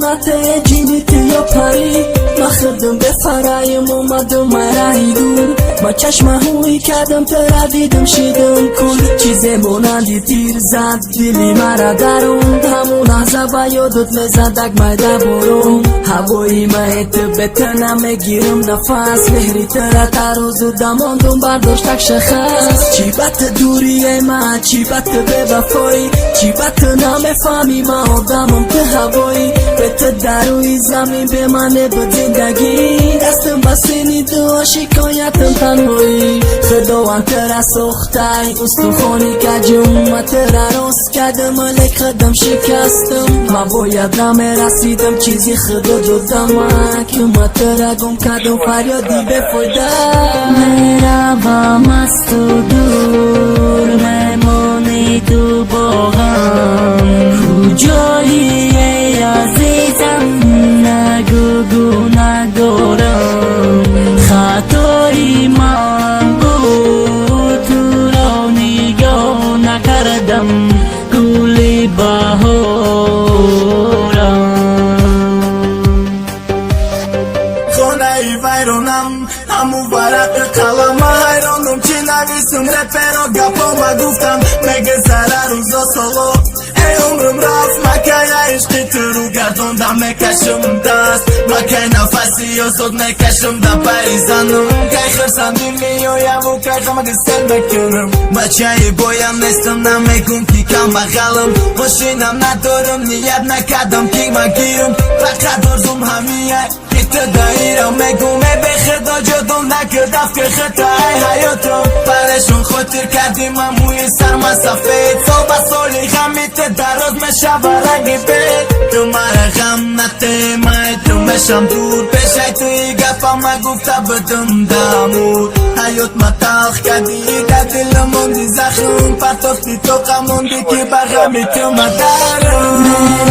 ساعت جیبیت یا پری مخدم به فرایم اومدم مرایی دور با چشم هوی کردم ترا دیدم شیدم کل چیزه مونندی تیر زد دلی مرا درون همون لحظه با یادت میزدک مایده برون هوایی مایت بتنم میگیرم نفس مهری ترا تروزو دماندم برداشتک شخص چی بط دوریه ما چی بط به وفایی چی بط نمیفهمی ما آدمم تو هوایی بت دروی زمین به منه به زندگی دستم بسینی دو شکایتم تنهایی خداوند ترا سختای استخونی کجم و ترا راست کردم ملک خدم شکستم ما باید نمیرسیدم چیزی خدا دادم که ما ترا گم کردم فریادی بفایده میروم از تو دور میمونی تو باغم کجایی ای عزیزم نگو ندارم خطایی من بود تو را نگاه نکردم گل بهارم خانه ویرانم همون ورق قلم حیرانم چی نویسم رپر و گپا گفتم مگه سر روزا سالو ای عمرم رفت مکه عشقی تو رو گردوندم میکشم دست مکه نفسی و صد میکشم دا پریزنم که خرسندی میایم و کردم گستل بکنم بچه بایم نیستم نمیگم که کم بغلم ماشینم ندارم نیت نکردم که مگیرم فقط درزم همیه دایرم میگم به خدا جدم نکردم که خطای حیاتم برشون خاطر کردیم من موی سرم سفید صبح سالی غمیت دراز میشه و رنگی بید تو مرا غم نته من تو میشم دور پیشای توی گفم گفته بدم دمور حیات ما تلخ کردی در دل موندی زخم پرتافتی تو قموندی که بر غمی تو مدارم